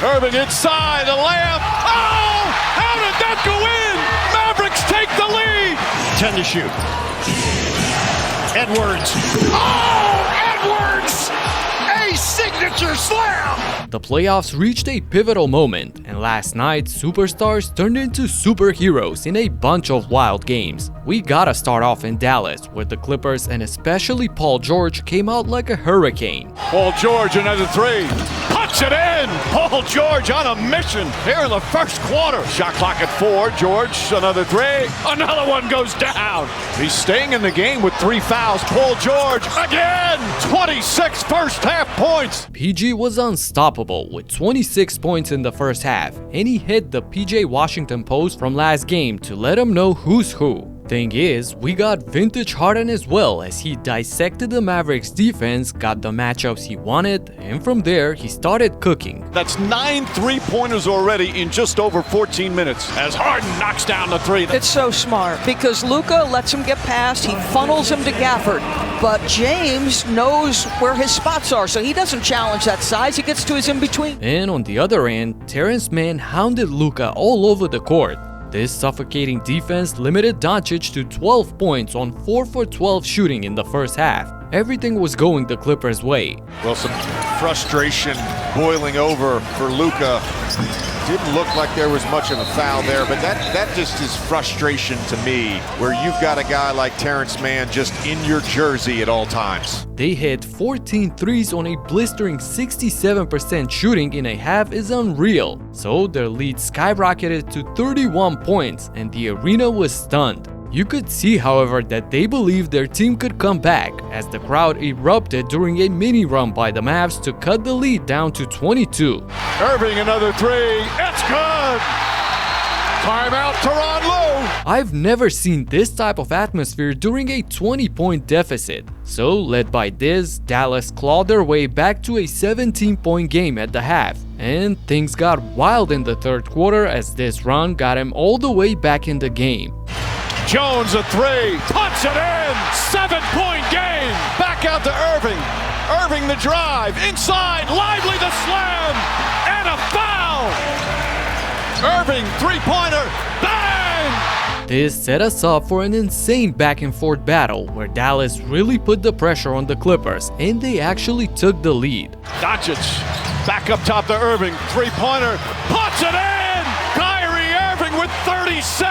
Irving inside, the layup. Oh! How did that go in? Mavericks take the lead. 10 to shoot. Edwards. Oh! Edwards! A signature slam! The playoffs reached a pivotal moment, and last night, superstars turned into superheroes in a bunch of wild games. We gotta start off in Dallas, where the Clippers and especially Paul George came out like a hurricane. Paul George, another three. Puts it in! Paul George on a mission here in the first quarter. Shot clock at 4. George, another three. Another one goes down. He's staying in the game with 3 fouls. Paul George again! 26 first half points. PG was unstoppable with 26 points in the first half, and he hit the PJ Washington post from last game to let him know who's who. Thing is, we got vintage Harden as well, as he dissected the Mavericks defense, got the matchups he wanted, and from there he started cooking. That's 9 3-pointers already in just over 14 minutes as Harden knocks down the three. It's so smart because Luka lets him get past, he funnels him to Gafford, but James knows where his spots are, so he doesn't challenge that size, he gets to his in-between. And on the other end, Terrance Mann hounded Luka all over the court. This suffocating defense limited Doncic to 12 points on 4 for 12 shooting in the first half. Everything was going the Clippers' way. Well, some frustration boiling over for Luka. Didn't look like there was much of a foul there, but that just is frustration to me, where you've got a guy like Terrance Mann just in your jersey at all times. They hit 14 threes on a blistering 67% shooting in a half is unreal. So their lead skyrocketed to 31 points and the arena was stunned. You could see, however, that they believed their team could come back, as the crowd erupted during a mini run by the Mavs to cut the lead down to 22. Irving, another three. It's good! Timeout, Toronto! I've never seen this type of atmosphere during a 20-point deficit. So, led by this, Dallas clawed their way back to a 17-point game at the half. And things got wild in the third quarter as this run got him all the way back in the game. Jones a three, puts it in, 7-point game. Back out to Irving. Irving the drive, inside, Lively the slam, and a foul. Irving, three-pointer, bang! This set us up for an insane back-and-forth battle where Dallas really put the pressure on the Clippers, and they actually took the lead. Doncic, back up top to Irving, three-pointer, puts it in! Irving with 36.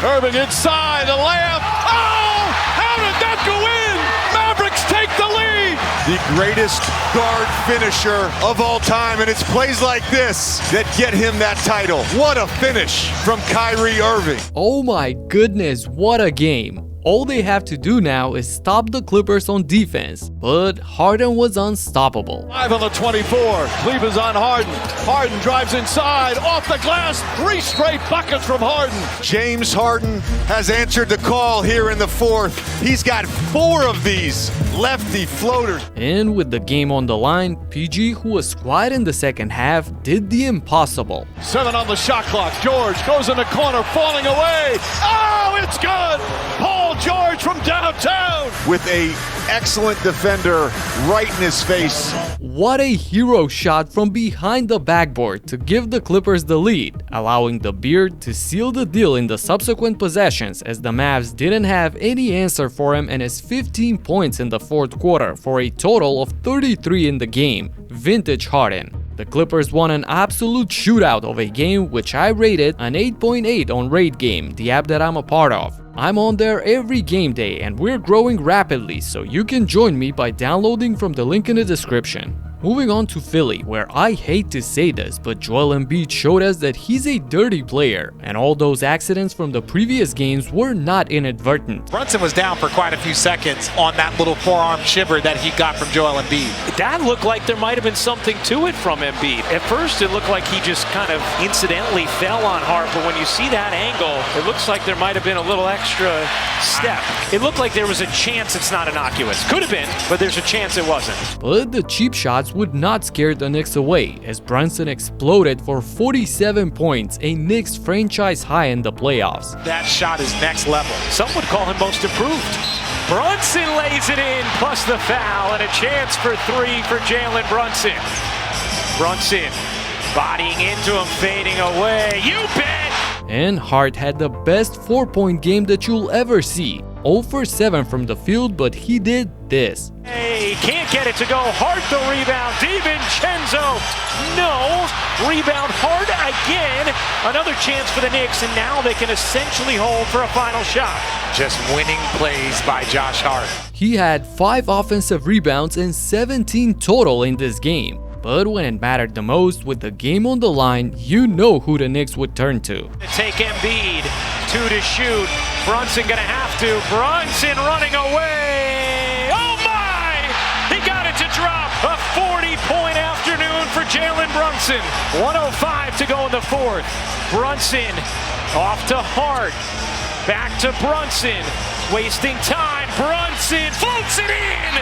Irving inside, the layup. Oh! How did that go in? Mavericks take the lead. The greatest guard finisher of all time, and it's plays like this that get him that title. What a finish from Kyrie Irving. Oh my goodness, what a game. All they have to do now is stop the Clippers on defense, but Harden was unstoppable. 5 on the 24, Cleveland's on Harden. Harden drives inside, off the glass, 3 straight buckets from Harden. James Harden has answered the call here in the fourth. He's got 4 of these lefty floaters. And with the game on the line, PG, who was quiet in the second half, did the impossible. 7 on the shot clock, George goes in the corner, falling away. Oh, it's good! Paul George from downtown! With a excellent defender right in his face. What a hero shot from behind the backboard to give the Clippers the lead, allowing the Beard to seal the deal in the subsequent possessions, as the Mavs didn't have any answer for him and his 15 points in the fourth quarter for a total of 33 in the game. Vintage Harden. The Clippers won an absolute shootout of a game which I rated an 8.8 on Rate Game, the app that I'm a part of. I'm on there every game day and we're growing rapidly, so you can join me by downloading from the link in the description. Moving on to Philly, where I hate to say this, but Joel Embiid showed us that he's a dirty player, and all those accidents from the previous games were not inadvertent. Brunson was down for quite a few seconds on that little forearm shiver that he got from Joel Embiid. That looked like there might have been something to it from Embiid. At first, it looked like he just kind of incidentally fell on Hart, but when you see that angle, it looks like there might have been a little extra step. It looked like there was a chance it's not innocuous. Could have been, but there's a chance it wasn't. But the cheap shots would not scare the Knicks away, as Brunson exploded for 47 points, a Knicks franchise high in the playoffs. That shot is next level. Some would call him most improved. Brunson lays it in, plus the foul, and a chance for 3 for Jalen Brunson. Brunson Bodying into him, fading away. You bet! And Hart had the best 4-point game that you'll ever see. 0 for 7 from the field, but he did this. Hey, can't get it to go. Hart the rebound. DiVincenzo. No. Rebound Hart again. Another chance for the Knicks, and now they can essentially hold for a final shot. Just winning plays by Josh Hart. He had 5 offensive rebounds and 17 total in this game. But when it mattered the most, with the game on the line, you know who the Knicks would turn to. Take Embiid. 2 to shoot. Brunson gonna have to. Brunson running away. Oh my! He got it to drop. A 40-point afternoon for Jalen Brunson. 1:05 to go in the fourth. Brunson off to Hart. Back to Brunson. Wasting time. Brunson floats it in.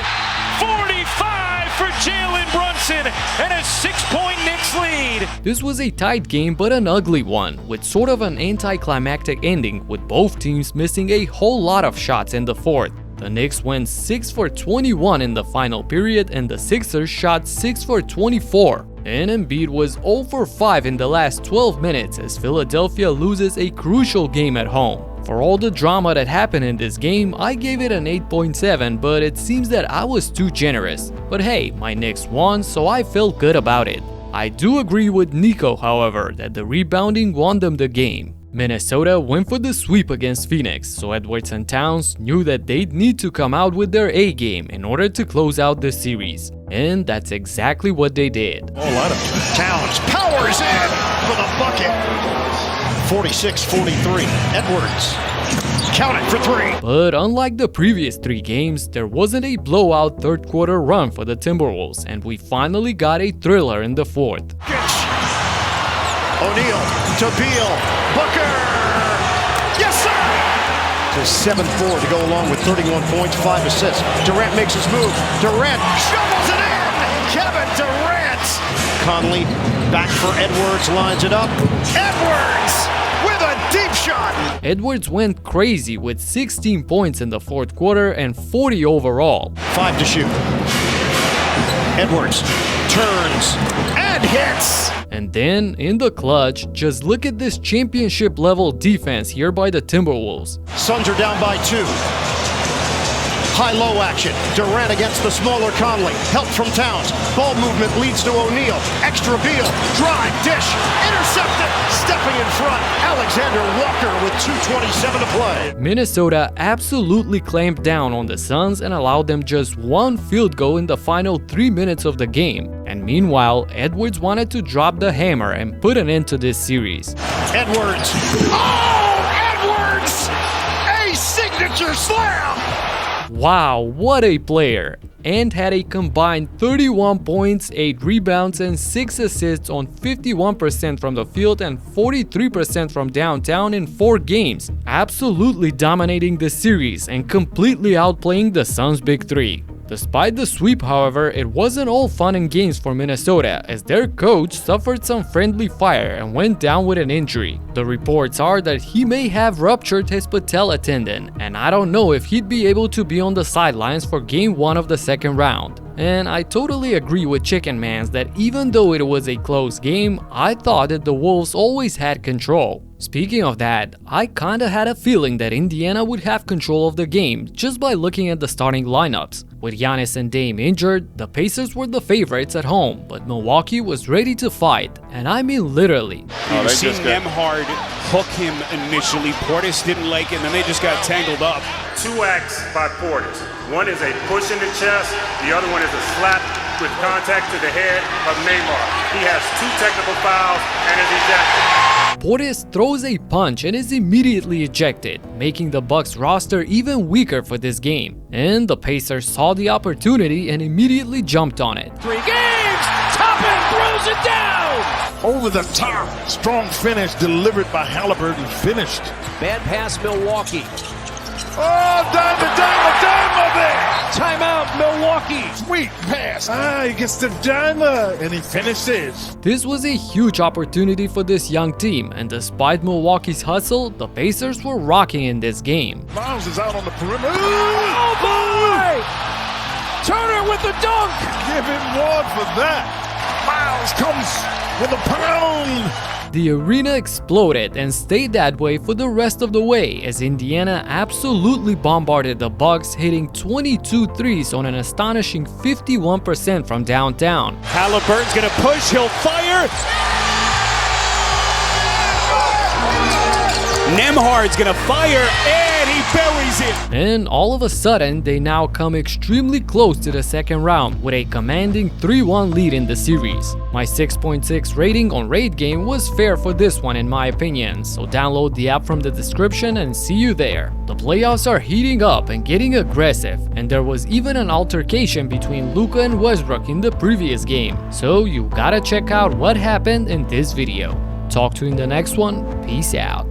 45 for Jalen Brunson and a 6-point Knicks lead. This was a tight game but an ugly one, with sort of an anticlimactic ending, with both teams missing a whole lot of shots in the fourth. The Knicks went 6 for 21 in the final period and the Sixers shot 6 for 24. And Embiid was 0 for 5 in the last 12 minutes as Philadelphia loses a crucial game at home. For all the drama that happened in this game, I gave it an 8.7, but it seems that I was too generous. But hey, my Knicks won, so I felt good about it. I do agree with Nico, however, that the rebounding won them the game. Minnesota went for the sweep against Phoenix, so Edwards and Towns knew that they'd need to come out with their A game in order to close out the series. And that's exactly what they did. Oh, lot of Towns powers in for the bucket. 46-43. Edwards. Count it for 3. But unlike the previous 3 games, there wasn't a blowout third quarter run for the Timberwolves, and we finally got a thriller in the fourth. O'Neal to Beal. Booker. Yes, sir. To 7-4 to go along with 31 points, 5 assists. Durant makes his move. Durant shovels it in. Kevin Durant. Conley back for Edwards, lines it up. Edwards with a deep shot. Edwards went crazy with 16 points in the fourth quarter and 40 overall. 5 to shoot. Edwards turns and hits. And then, in the clutch, just look at this championship level defense here by the Timberwolves. Suns are down by 2. High-low action. Durant against the smaller Conley. Help from Towns. Ball movement leads to O'Neal. Extra Beal. Drive, dish. Intercepted. Stepping in front. Alexander Walker with 2:27 to play. Minnesota absolutely clamped down on the Suns and allowed them just 1 field goal in the final 3 minutes of the game. And meanwhile, Edwards wanted to drop the hammer and put an end to this series. Edwards. Oh, Edwards! A signature slam! Wow, what a player! And had a combined 31 points, 8 rebounds and 6 assists on 51% from the field and 43% from downtown in 4 games, absolutely dominating the series and completely outplaying the Suns' big 3. Despite the sweep, however, it wasn't all fun and games for Minnesota, as their coach suffered some friendly fire and went down with an injury. The reports are that he may have ruptured his patella tendon, and I don't know if he'd be able to be on the sidelines for game 1 of the second round. And I totally agree with Chicken Mans that even though it was a close game, I thought that the Wolves always had control. Speaking of that, I kinda had a feeling that Indiana would have control of the game just by looking at the starting lineups. With Giannis and Dame injured, the Pacers were the favorites at home, but Milwaukee was ready to fight, and I mean literally. You've seen Nembhard hook him initially, Portis didn't like it, and then they just got tangled up. 2 acts by Portis. One is a push in the chest, the other one is a slap with contact to the head of Neymar. He has 2 technical fouls and is ejected. Portis throws a punch and is immediately ejected, making the Bucks roster even weaker for this game. And the Pacers saw the opportunity and immediately jumped on it. 3 games! Toppin throws it down! Over the top, strong finish delivered by Halliburton, finished. Bad pass, Milwaukee. Oh, dime there! Timeout, Milwaukee! Sweet pass. He gets the dimer, and he finishes. This was a huge opportunity for this young team, and despite Milwaukee's hustle, the Pacers were rocking in this game. Miles is out on the perimeter. Oh boy! Turner with the dunk! Give him 1 for that. Miles Charles comes with a pound. The arena exploded and stayed that way for the rest of the way as Indiana absolutely bombarded the Bucks, hitting 22 threes on an astonishing 51% from downtown. Halliburton's gonna push, he'll fire. Nembhard's gonna fire, and he buries it. And all of a sudden, they now come extremely close to the second round with a commanding 3-1 lead in the series. My 6.6 rating on Raid Game was fair for this one in my opinion, so download the app from the description and see you there. The playoffs are heating up and getting aggressive, and there was even an altercation between Luka and Westbrook in the previous game, so you gotta check out what happened in this video. Talk to you in the next one, peace out.